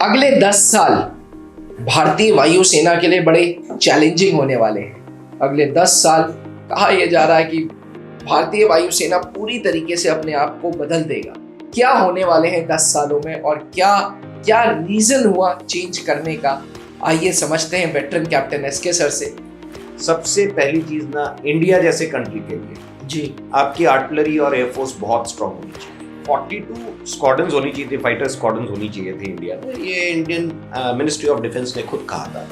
अगले 10 साल भारतीय वायुसेना के लिए बड़े चैलेंजिंग होने वाले हैं। अगले 10 साल कहा यह जा रहा है कि भारतीय वायुसेना पूरी तरीके से अपने आप को बदल देगा। क्या होने वाले हैं 10 सालों में और क्या क्या रीजन हुआ चेंज करने का, आइए समझते हैं वेटरन कैप्टन एसके सर से। सबसे पहली चीज ना, इंडिया जैसे कंट्री के लिए जी आपकी आर्टिलरी और एयरफोर्स बहुत स्ट्रांग होनी चाहिए। 42 स्क्वाड्रन्स होनी चाहिए थी, फाइटर स्क्वाड्रन्स होनी चाहिए थे इंडिया में। ये इंडियन मिनिस्ट्री ऑफ डिफेंस ने खुद कहा था।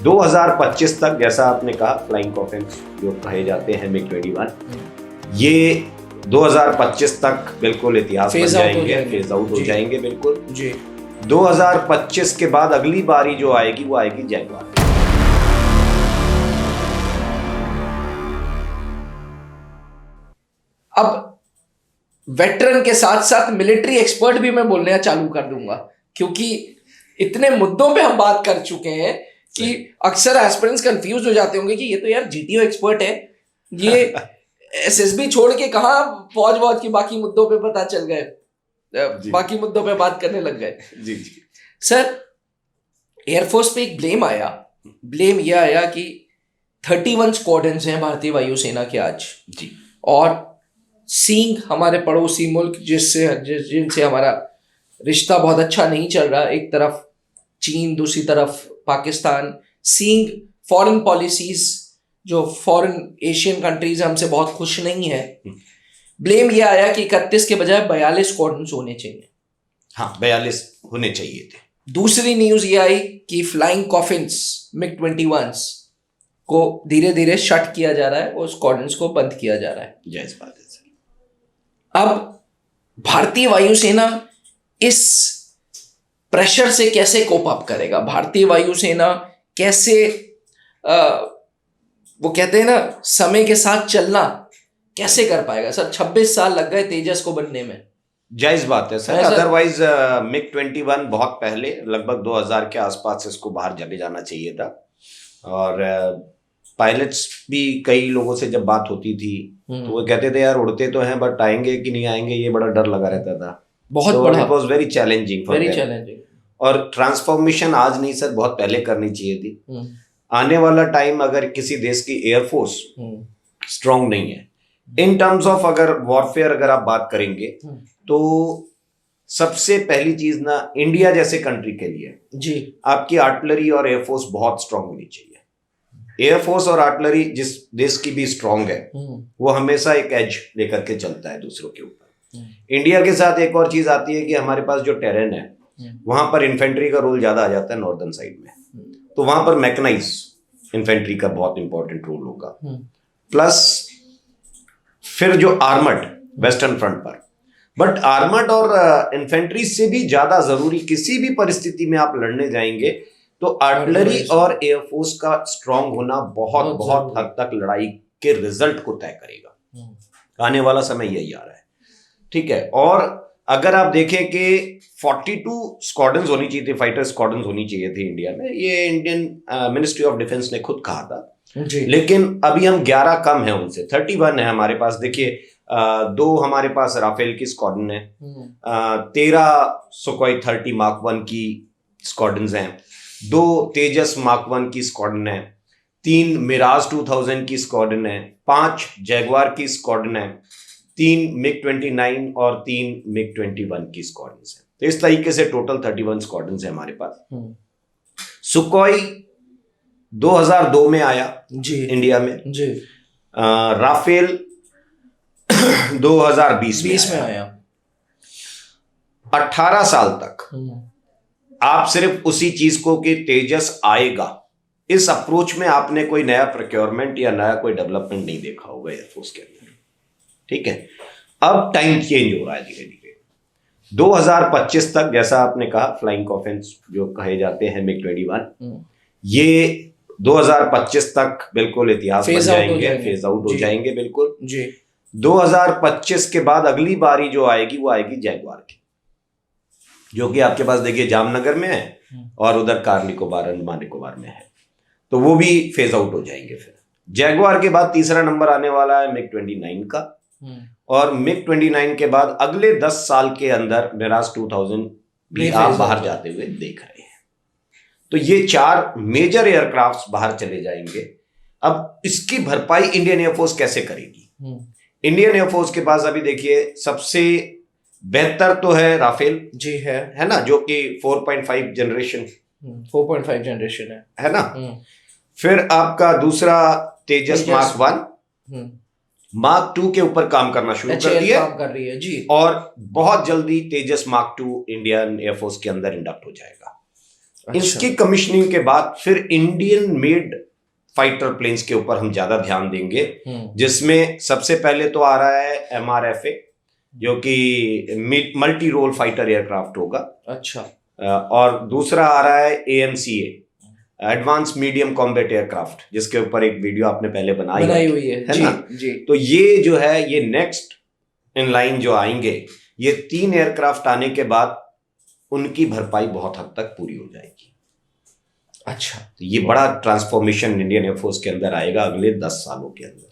2025 तक, जैसा आपने कहा, फ्लाइंग कॉफिन्स जो कहे जाते हैं MiG-21, ये 2025 तक बिल्कुल इतिहास बन जाएंगे, फेज आउट हो जाएंगे बिल्कुल जी। 2025 के बाद अगली बारी जो आएगी वो आएगी जैगवार। अब वेटरन के साथ साथ मिलिट्री एक्सपर्ट भी मैं बोलना चालू कर दूंगा, क्योंकि इतने मुद्दों पे हम बात कर चुके हैं कि अक्सर एस्पिरेंट्स कंफ्यूज हो जाते होंगे कि ये तो यार GTO एक्सपर्ट है, ये SSB छोड़ के कहाँ फौज की बाकी मुद्दों पे पता चल गए, बाकी मुद्दों पे बात करने लग गए। जी जी सर, एयरफोर्स पे एक ब्लेम यह आया कि 31 स्क्वाड्रन्स हैं भारतीय वायुसेना के आज जी, और सिंह हमारे पड़ोसी मुल्क जिनसे हमारा रिश्ता बहुत अच्छा नहीं चल रहा, एक तरफ चीन, दूसरी तरफ पाकिस्तान, सिंह फॉरेन पॉलिसीज जो फॉरेन एशियन कंट्रीज हमसे बहुत खुश नहीं है। ब्लेम यह आया कि 31 के बजाय 42 स्क्वाड्रन्स होने चाहिए। हाँ, 42 होने चाहिए थे। दूसरी न्यूज ये आई कि फ्लाइंग कॉफिन्स MiG-21 को धीरे धीरे शट किया जा रहा है, वो स्क्वाड्रन्स को बंद किया जा रहा है। जायज बात है सर। अब भारतीय वायुसेना इस प्रेशर से कैसे कोप अप करेगा? भारतीय वायुसेना कैसे वो कहते हैं ना, समय के साथ चलना कैसे कर पाएगा? सर 26 साल लग गए तेजस को बनने में। जायज बात है सर। अदरवाइज MiG-21 बहुत पहले, लगभग 2000 के आसपास इसको बाहर चले जाना चाहिए था। और पायलट्स भी कई लोगों से जब बात होती थी तो वो कहते थे यार उड़ते तो हैं बट आएंगे कि नहीं आएंगे, ये बड़ा डर लगा रहता था। बहुत बड़ा, it was very challenging for them. और ट्रांसफॉर्मेशन आज नहीं सर, बहुत पहले करनी चाहिए थी। आने वाला टाइम, अगर किसी देश की एयरफोर्स स्ट्रांग नहीं है इन टर्म्स ऑफ अगर वॉरफेयर अगर आप बात करेंगे, तो सबसे पहली चीज ना, इंडिया जैसे कंट्री के लिए जी आपकी आर्टिलरी और एयरफोर्स बहुत स्ट्रांग होनी चाहिए। एयरफोर्स और आर्टिलरी जिस देश की भी स्ट्रांग है वो हमेशा एक एज लेकर के चलता है दूसरों के ऊपर। इंडिया के साथ एक और चीज आती है कि हमारे पास जो टेरेन है वहां पर इन्फेंट्री का रोल ज्यादा आ जाता है नॉर्दर्न साइड में, तो वहां पर मैकेनाइज इन्फेंट्री का बहुत इंपॉर्टेंट रोल होगा। प्लस फिर जो आर्मर्ड वेस्टर्न फ्रंट पर, बट आर्मर्ड और इन्फेंट्री से भी ज्यादा जरूरी, किसी भी परिस्थिति में आप लड़ने जाएंगे तो आर्टिलरी और एयरफोर्स का स्ट्रांग होना बहुत हद तक लड़ाई के रिजल्ट को तय करेगा। आने वाला समय यही आ रहा है, ठीक है। और अगर आप देखें कि 42 स्क्वाड्रन्स होनी चाहिए थी, फाइटर स्क्वाड्रन्स होनी चाहिए थी इंडिया में, ये इंडियन मिनिस्ट्री ऑफ डिफेंस ने खुद कहा था जी। लेकिन अभी हम 11 कम है उनसे, 31 है हमारे पास। देखिए 2 हमारे पास राफेल की स्क्वाड्रन है, 13 सुखोई 30 मार्क 1 की स्क्वाड्रन्स हैं, 2 तेजस मार्क 1 की स्क्वाड्रन है, 3 मिराज 2000 की स्क्वाड्रन है, 5 जैगवार की स्क्वाड्रन है, 3 MiG-29 और 3 MiG-21 की स्क्वाड्रन्स हैं। तो इस तरीके से टोटल 31 स्क्वाड्रन्स है हमारे पास। सुखोई 2002 में आया जी इंडिया में जी। राफेल 2020 में आया। 18 साल तक आप सिर्फ उसी चीज को कि तेजस आएगा, इस अप्रोच में आपने कोई नया प्रोक्योरमेंट या नया कोई डेवलपमेंट नहीं देखा होगा एयरफोर्स के अंदर, ठीक है। अब टाइम चेंज हो रहा है धीरे धीरे। 2025 तक, जैसा आपने कहा, फ्लाइंग कॉफिन्स जो कहे जाते हैं MiG-21, ये 2025 तक बिल्कुल इतिहास बन जाएंगे, फेज आउट हो जाएंगे बिल्कुल जी। 2025 के बाद अगली बारी जो आएगी वो आएगी जैगवार की, जो कि आपके पास देखिए जामनगर में है और उधर कार निकोबार, अंडमान निकोबार में है, तो वो भी फेज आउट हो जाएंगे। फिर जैगवार के बाद तीसरा नंबर आने वाला है MiG-29 का, और MiG-29 के बाद अगले 10 साल के अंदर मिराज 2000 भी आप बाहर जाते हुए देख रहे हैं। तो ये 4 मेजर एयरक्राफ्ट बाहर चले जाएंगे। अब इसकी भरपाई इंडियन एयरफोर्स कैसे करेगी? इंडियन एयरफोर्स के पास अभी देखिए सबसे बेहतर तो है राफेल जी है ना, जो कि 4.5 जनरेशन 4.5 जनरेशन है ना। फिर आपका दूसरा तेजस मार्क 1, मार्क 2 के ऊपर काम करना शुरू कर दिया, काम कर रही है जी, और बहुत जल्दी तेजस मार्क 2 इंडियन एयरफोर्स के अंदर इंडक्ट हो जाएगा। अच्छा। इसकी कमीशनिंग के बाद फिर इंडियन मेड फाइटर प्लेन्स के ऊपर हम ज्यादा ध्यान देंगे, जिसमें सबसे पहले तो आ रहा है MRFA, जो कि मल्टी रोल फाइटर एयरक्राफ्ट होगा। अच्छा। और दूसरा आ रहा है AMCA, advance medium combat aircraft, जिसके ऊपर एक वीडियो आपने पहले बनाई हुई है जी, ना जी। तो ये जो है ये नेक्स्ट इन लाइन जो आएंगे, ये 3 एयरक्राफ्ट आने के बाद उनकी भरपाई बहुत हद तक पूरी हो जाएगी। अच्छा। तो ये बड़ा ट्रांसफॉर्मेशन इंडियन एयरफोर्स के अंदर आएगा अगले 10 सालों के अंदर।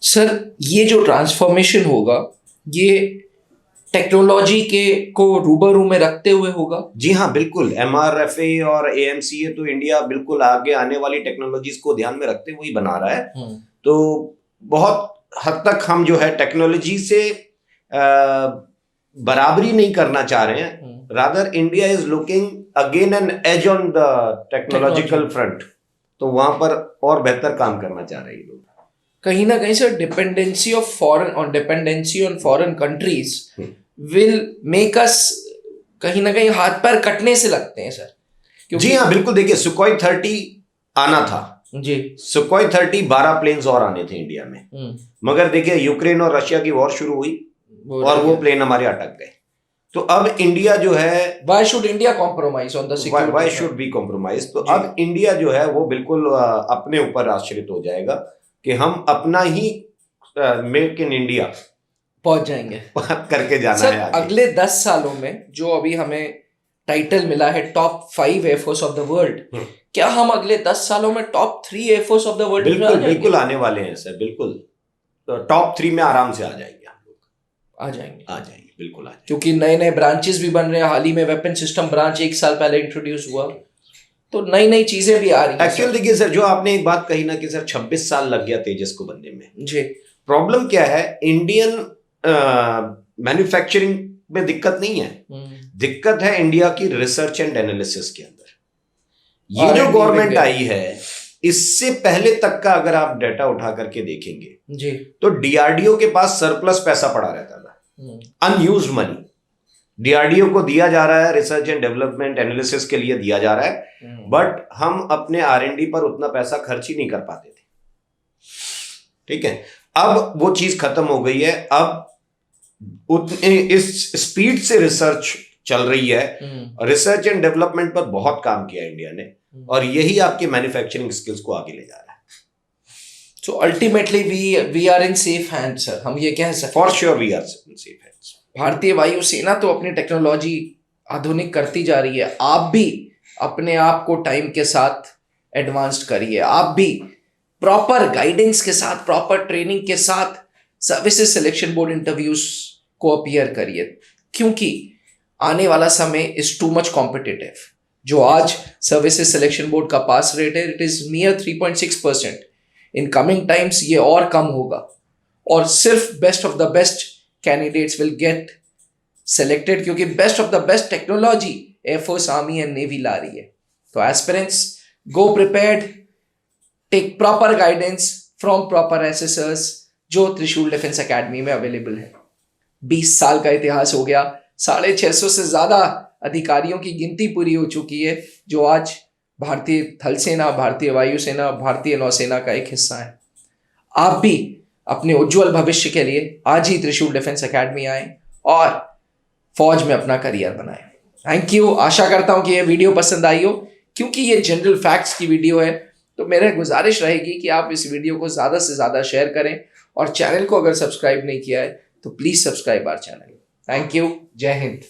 सर ये जो ट्रांसफॉर्मेशन होगा ये टेक्नोलॉजी के को रूबरू में रखते हुए होगा? जी हाँ, बिल्कुल। MRFA और AMCA तो इंडिया बिल्कुल आगे आने वाली टेक्नोलॉजीज को ध्यान में रखते हुए ही बना रहा है। तो बहुत हद तक हम जो है टेक्नोलॉजी से बराबरी नहीं करना चाह रहे हैं, rather India is looking again an edge on the technological front. तो वहां पर और बेहतर काम करना चाह रहे हैं लोग। कहीं ना कहीं sir dependency on foreign countries will make us कहीं ना कहीं हाथ पैर कटने से लगते हैं सर। जी हाँ, बिल्कुल। देखिए सुखोई 30 आना था जी, सुखोई 30 12 प्लेन्स और आने थे इंडिया में, मगर देखिए यूक्रेन और रशिया की वॉर शुरू हुई और वो प्लेन हमारे अटक गए। तो अब इंडिया जो है why should India compromise on the security, why should be compromise. तो अब इंडिया जो है वो बिल्कुल अपने ऊपर आश्रित हो जाएगा कि हम अपना ही मेक इन इंडिया पहुंच जाएंगे करके जाना सर, है आगे। अगले 10 सालों में जो अभी हमें टाइटल मिला है top 5 air force of the world, क्या हम अगले 10 सालों में top 3 air force of the world बिल्कुल आने वाले हैं सर, बिल्कुल। तो टॉप 3 में आराम से आ जाएंगे हम लोग, आ जाएंगे बिल्कुल आ जाएंगे। क्योंकि नए नए ब्रांचेस भी बन रहे हैं। हाल ही में वेपन सिस्टम ब्रांच 1 साल पहले इंट्रोड्यूस हुआ, तो नई नई चीजें भी आ रही हैं। एक्चुअली देखिए सर, जो आपने एक बात कही ना कि सर 26 साल लग गया तेजस को बनने में जी, प्रॉब्लम क्या है, इंडियन मैन्युफैक्चरिंग में दिक्कत नहीं है, दिक्कत है इंडिया की रिसर्च एंड एनालिसिस के अंदर। ये जो गवर्नमेंट आई है इससे पहले तक का अगर आप डेटा उठा करके देखेंगे जी, तो DRDO के पास सरप्लस पैसा पड़ा रहता था, अनयूज्ड मनी DRDO को दिया जा रहा है, रिसर्च एंड डेवलपमेंट एनालिसिस के लिए दिया जा रहा है, बट हम अपने R&D पर उतना पैसा खर्च ही नहीं कर पाते थे। ठीक है, अब वो चीज खत्म हो गई है। अब उतने इस स्पीड से रिसर्च चल रही है, रिसर्च एंड डेवलपमेंट पर बहुत काम किया इंडिया ने, और यही आपके मैन्युफैक्चरिंग स्किल्स को आगे ले जा रहा है। So ultimately we are in safe hands sir, हम ये कह सकते हैं। For sure we are in safe hands. भारतीय वायुसेना तो अपनी टेक्नोलॉजी आधुनिक करती जा रही है, आप भी अपने आप को टाइम के साथ एडवांस्ड करिए, आप भी प्रॉपर गाइडेंस के साथ, प्रॉपर ट्रेनिंग के साथ सर्विसेज सिलेक्शन बोर्ड इंटरव्यूज को अपीयर करिए, क्योंकि आने वाला समय इज टू मच कॉम्पिटिटिव। जो आज सर्विसेज सिलेक्शन बोर्ड का पास रेट है, it is near 3.6%। In coming times ये और कम होगा, और सिर्फ best of the best candidates will get selected, क्योंकि best of the best technology air force, army and navy ला रही है। तो aspirants, go prepared, take proper guidance from proper assessors जो त्रिशूल डिफेंस एकेडमी में अवेलेबल है। 20 साल का इतिहास हो गया, 650 से ज्यादा अधिकारियों की गिनती पूरी हो चुकी है, जो आज भारतीय थल सेना, भारतीय वायुसेना, भारतीय नौसेना का एक हिस्सा है। आप भी अपने उज्जवल भविष्य के लिए आज ही त्रिशूल डिफेंस एकेडमी आए और फौज में अपना करियर बनाएं। Thank you. आशा करता हूं कि ये वीडियो पसंद आई हो, क्योंकि ये जनरल फैक्ट्स की वीडियो है, तो मेरी गुजारिश रहेगी कि आप इस वीडियो को ज़्यादा से ज़्यादा शेयर करें, और चैनल को अगर सब्सक्राइब नहीं किया है तो please subscribe our channel. Thank you. जय हिंद।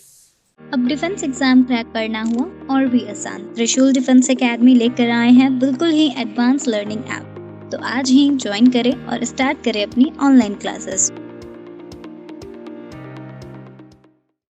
अब डिफेंस एग्जाम क्रैक करना हुआ और भी आसान, त्रिशूल डिफेंस एकेडमी लेकर आए हैं बिल्कुल ही एडवांस लर्निंग ऐप। तो आज ही ज्वाइन करें और स्टार्ट करें अपनी ऑनलाइन क्लासेस।